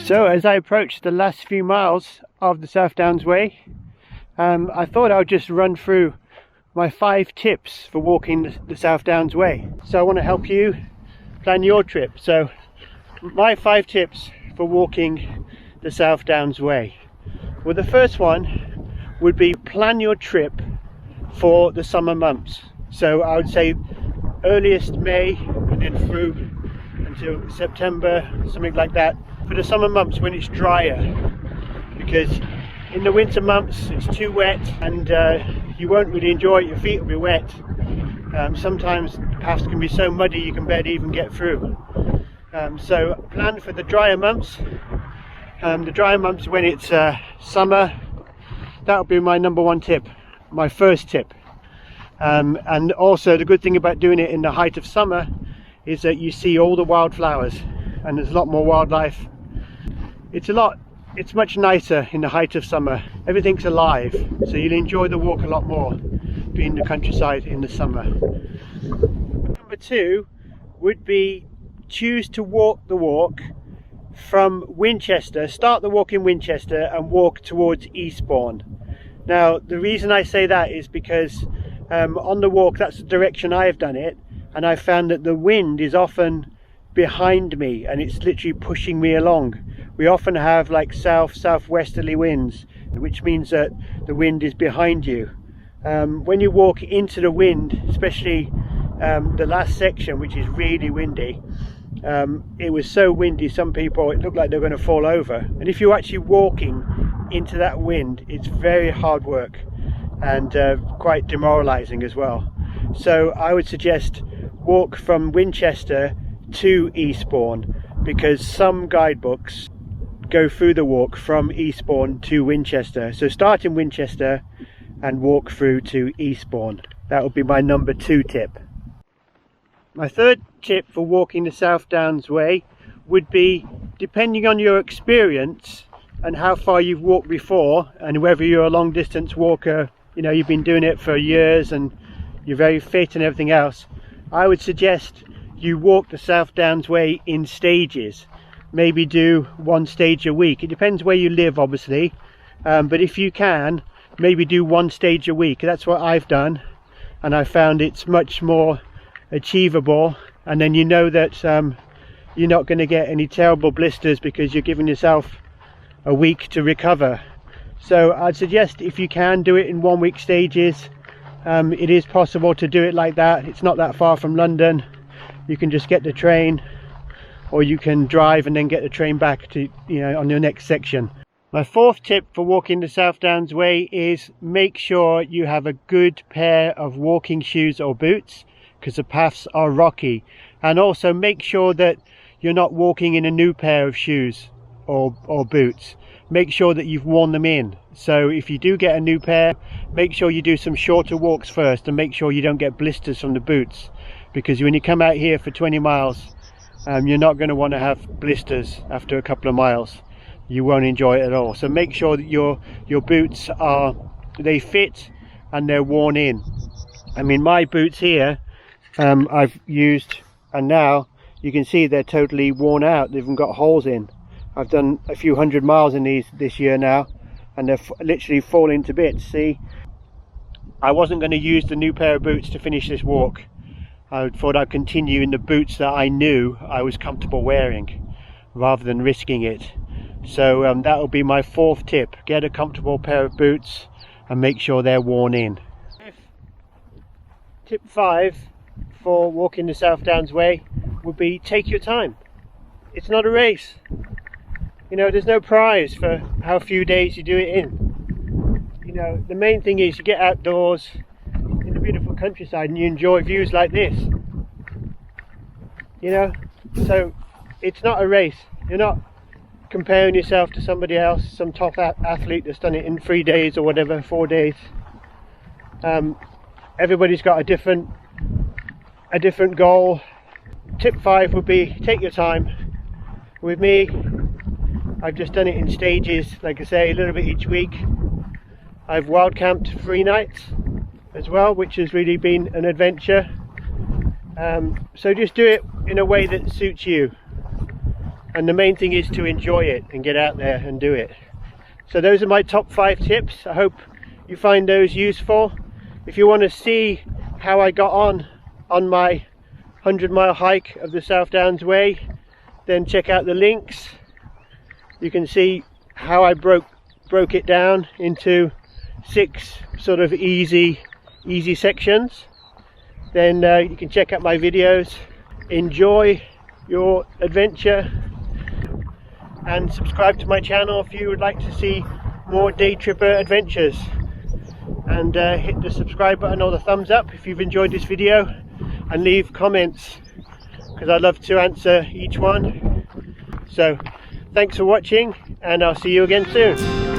So as I approach the last few miles of the South Downs Way, I thought I would just run through my 5 tips for walking the South Downs Way. So I want to help you plan your trip. So my 5 tips for walking the South Downs Way. Well, the first one would be plan your trip for the summer months. So I would say earliest May and then through until September, something like that, for the summer months when it's drier, because in the winter months it's too wet and you won't really enjoy it. Your feet will be wet. Sometimes the paths can be so muddy you can barely even get through. So plan for the drier months. The drier months when it's summer. That would be my number 1 tip, my first tip. And also the good thing about doing it in the height of summer is that you see all the wildflowers and there's a lot more wildlife. It's much nicer in the height of summer. Everything's alive, so you'll enjoy the walk a lot more being in the countryside in the summer. Number 2 would be choose to walk the walk from Winchester. Start the walk in Winchester and walk towards Eastbourne. Now the reason I say that is because on the walk, that's the direction I have done it, and I found that the wind is often behind me and it's literally pushing me along. We often have like southwesterly winds, which means that the wind is behind you. When you walk into the wind, especially the last section, which is really windy, it was so windy some people, it looked like they were going to fall over. And if you're actually walking into that wind, it's very hard work and quite demoralizing as well. So I would suggest walk from Winchester to Eastbourne, because some guidebooks go through the walk from Eastbourne to Winchester. So start in Winchester and walk through to Eastbourne. That would be my number 2 tip. My third tip for walking the South Downs Way would be, depending on your experience and how far you've walked before, and whether you're a long distance walker, you know, you've been doing it for years and you're very fit and everything else, I would suggest you walk the South Downs Way in stages. Maybe do 1 stage a week. It depends where you live, obviously, but if you can, maybe do 1 stage a week. That's what I've done, and I found it's much more achievable, and then you know that you're not going to get any terrible blisters because you're giving yourself a week to recover. So I'd suggest, if you can, do it in 1 week stages. It is possible to do it like that. It's not that far from London. You can just get the train, or you can drive and then get the train back to, you know, on your next section. My 4th tip for walking the South Downs Way is make sure you have a good pair of walking shoes or boots, because the paths are rocky. And also make sure that you're not walking in a new pair of shoes or boots. Make sure that you've worn them in. So if you do get a new pair, make sure you do some shorter walks first and make sure you don't get blisters from the boots, because when you come out here for 20 miles, you're not going to want to have blisters after a couple of miles. You won't enjoy it at all. So make sure that your boots they fit and they're worn in. I mean, my boots here I've used, and now you can see they're totally worn out. They've even got holes in. I've done a few 100 miles in these this year now, and they're literally falling to bits. See, I wasn't going to use the new pair of boots to finish this walk. I thought I'd continue in the boots that I knew I was comfortable wearing, rather than risking it. So that will be my 4th tip. Get a comfortable pair of boots and make sure they're worn in. Tip 5 for walking the South Downs Way would be take your time. It's not a race. You know, there's no prize for how few days you do it in. You know, the main thing is you get outdoors in the beautiful countryside and you enjoy views like this. You know, so it's not a race. You're not comparing yourself to somebody else, some top athlete that's done it in 3 days or whatever, 4 days. Everybody's got a different goal. Tip 5 would be take your time. With me, I've just done it in stages, like I say, a little bit each week. I've wild camped 3 nights as well, which has really been an adventure. So just do it in a way that suits you. and the main thing is to enjoy it and get out there and do it. So those are my top 5 tips. I hope you find those useful. If you want to see how I got on my 100-mile hike of the South Downs Way, then check out the links. You can see how I broke it down into 6 sort of easy sections. Then you can check out my videos. Enjoy your adventure and subscribe to my channel if you would like to see more day tripper adventures, and hit the subscribe button or the thumbs up if you've enjoyed this video, and leave comments because I'd love to answer each one. So thanks for watching, and I'll see you again soon.